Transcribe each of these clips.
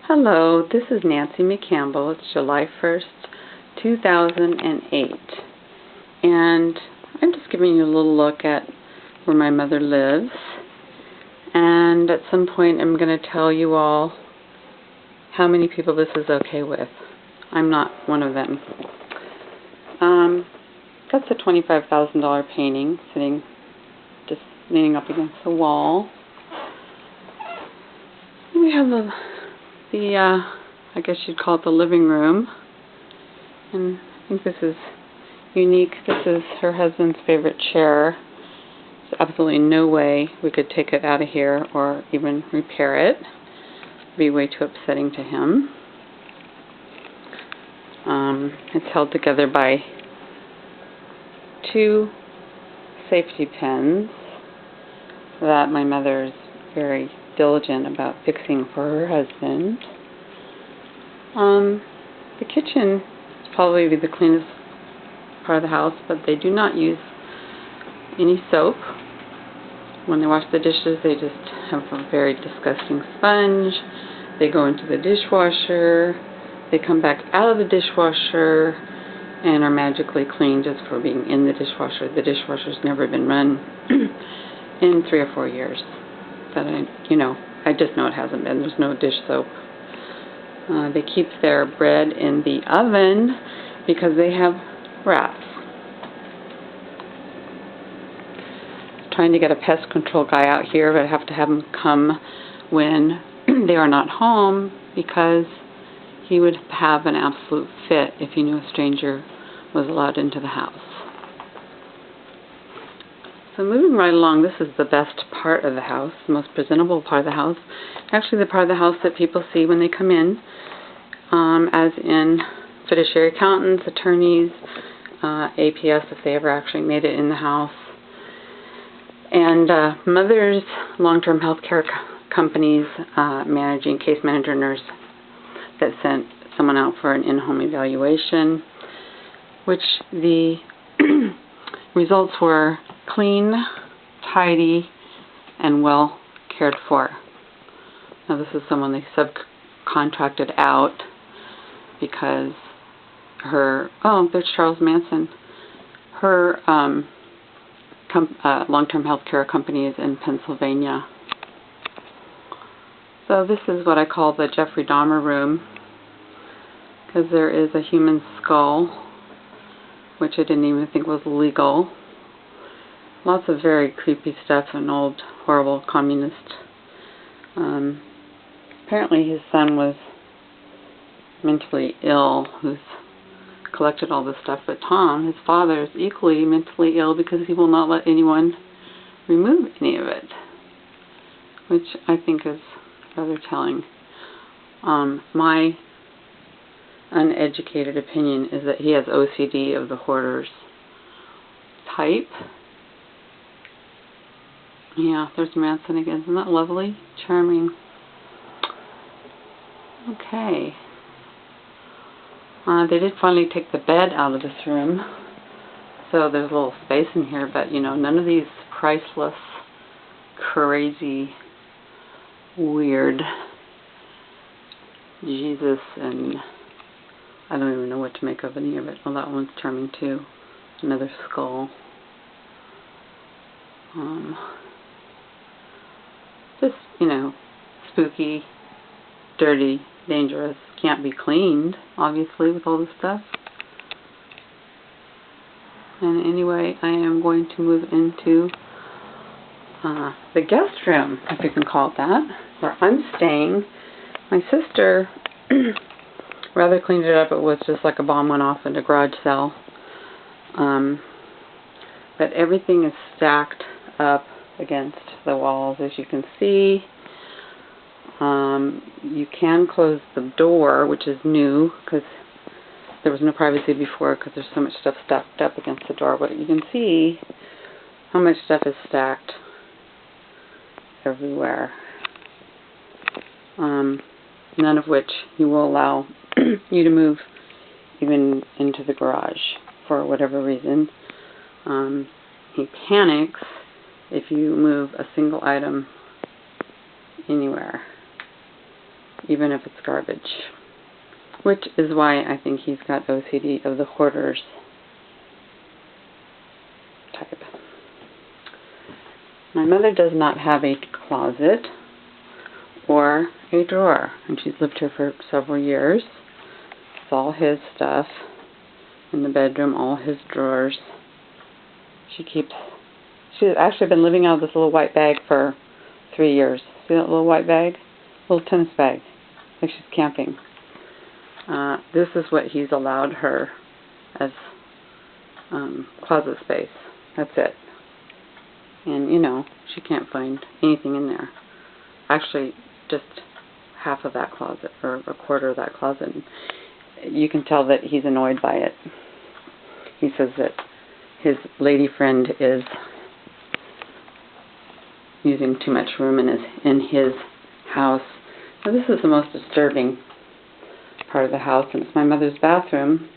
Hello, this is Nancy McCampbell. It's July 1st, 2008. And I'm just giving you a little look at where my mother lives. And at some point I'm going to tell you all how many people this is okay with. I'm not one of them. That's a $25,000 painting sitting, just leaning up against the wall. We have the I guess you'd call it the living room, and I think this is unique. This is her husband's favorite chair. There's absolutely no way we could take it out of here or even repair it. It'd be way too upsetting to him. It's held together by two safety pins that my mother is very diligent about fixing for her husband. The kitchen is probably the cleanest part of the house, but they do not use any soap. When they wash the dishes, they just have a very disgusting sponge. They go into the dishwasher. They come back out of the dishwasher and are magically clean just for being in the dishwasher. The dishwasher's never been run in 3 or 4 years. That I just know it hasn't been. There's no dish soap. They keep their bread in the oven because they have rats. Trying to get a pest control guy out here, but I have to have him come when they are not home because he would have an absolute fit if he knew a stranger was allowed into the house. So moving right along, this is the best part of the house, the most presentable part of the house. Actually, the part of the house that people see when they come in, as in fiduciary accountants, attorneys, APS if they ever actually made it in the house, and mother's long-term health care companies, managing case manager nurse that sent someone out for an in-home evaluation, which the results were clean, tidy, and well cared for. Now this is someone they subcontracted out because there's Charles Manson. Her long-term health care company is in Pennsylvania. So this is what I call the Jeffrey Dahmer room, because there is a human skull, which I didn't even think was legal. Lots of very creepy stuff, an old, horrible communist. Apparently his son was mentally ill, who's collected all this stuff, but Tom, his father, is equally mentally ill because he will not let anyone remove any of it, which I think is rather telling. My uneducated opinion is that he has OCD of the hoarders type. Yeah, there's Manson again. Isn't that lovely? Charming. Okay. They did finally take the bed out of this room, so there's a little space in here, but none of these priceless, crazy, weird Jesus, and I don't even know what to make of any of it. Well, that one's charming too. Another skull. Just, spooky, dirty, dangerous. Can't be cleaned, obviously, with all this stuff. And anyway, I am going to move into the guest room, if you can call it that, where I'm staying. My sister rather cleaned it up. It was just like a bomb went off in a garage sale. But everything is stacked up against the walls, as you can see. You can close the door, which is new, because there was no privacy before, because there's so much stuff stacked up against the door. But you can see how much stuff is stacked everywhere. None of which he will allow you to move even into the garage for whatever reason. He panics if you move a single item anywhere. even if it's garbage. Which is why I think he's got OCD of the hoarders type. My mother does not have a closet or a drawer, and she's lived here for several years. It's all his stuff in the bedroom, all his drawers. She's actually been living out of this little white bag for 3 years. See that little white bag? Little tennis bag. Like she's camping. This is what he's allowed her as closet space. That's it. And, you know, she can't find anything in there. Actually, just half of that closet, or a quarter of that closet. You can tell that he's annoyed by it. He says that his lady friend is using too much room in his house. Now, this is the most disturbing part of the house, and it's my mother's bathroom.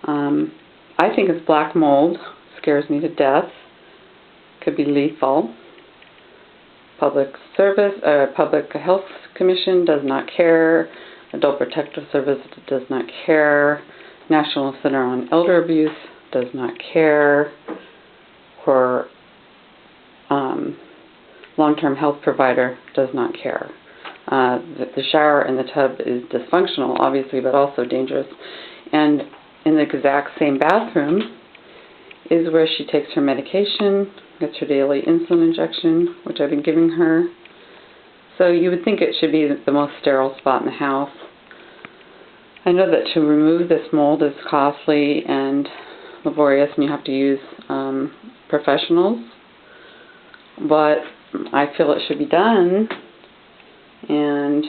I think it's black mold. Scares me to death. Could be lethal. Public Health Commission does not care. Adult Protective Service does not care. National Center on Elder Abuse does not care. Or long-term health provider does not care. The shower and the tub is dysfunctional, obviously, but also dangerous. And in the exact same bathroom is where she takes her medication, gets her daily insulin injection, which I've been giving her. So you would think it should be the most sterile spot in the house. I know that to remove this mold is costly and laborious, and you have to use professionals. But I feel it should be done. And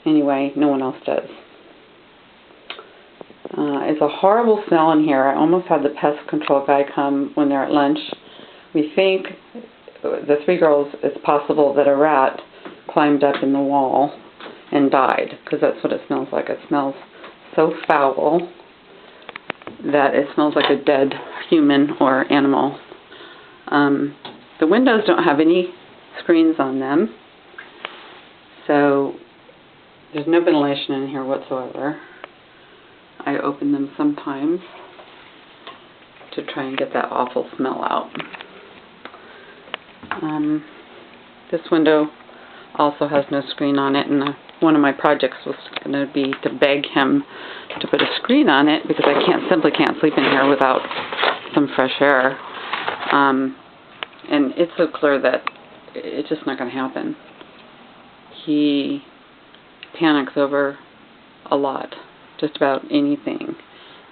anyway, no one else does. It's a horrible smell in here. I almost had the pest control guy come when they're at lunch. We think, the 3 girls, it's possible that a rat climbed up in the wall and died, because that's what it smells like. It smells so foul that it smells like a dead human or animal. The windows don't have any screens on them, so there's no ventilation in here whatsoever. I open them sometimes to try and get that awful smell out. This window also has no screen on it, and one of my projects was going to be to beg him to put a screen on it, because I simply can't sleep in here without some fresh air. And it's so clear that it's just not going to happen. He panics over a lot, just about anything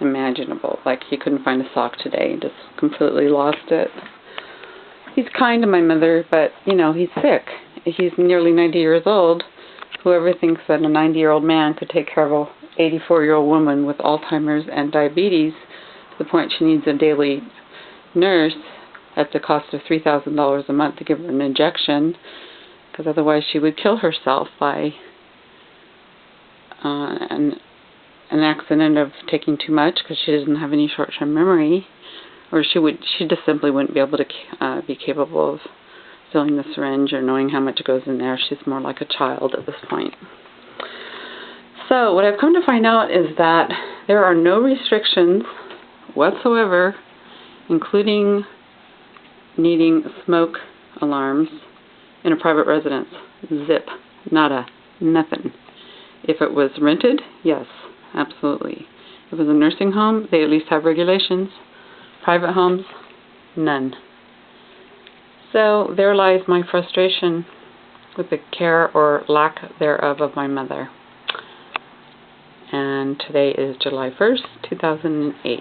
imaginable. Like he couldn't find a sock today, just completely lost it. He's kind to my mother, but, you know, he's sick. He's nearly 90 years old. Whoever thinks that a 90-year-old man could take care of an 84-year-old woman with Alzheimer's and diabetes to the point she needs a daily nurse at the cost of $3,000 a month to give her an injection, because otherwise she would kill herself by an accident of taking too much, because she doesn't have any short-term memory, or she just simply wouldn't be able to be capable of filling the syringe or knowing how much goes in there. She's more like a child at this point. So what I've come to find out is that there are no restrictions whatsoever, including needing smoke alarms in a private residence. Zip. Nada. Nothing. If it was rented, yes, absolutely. If it was a nursing home, they at least have regulations. Private homes, none. So there lies my frustration with the care or lack thereof of my mother. And today is July 1st, 2008.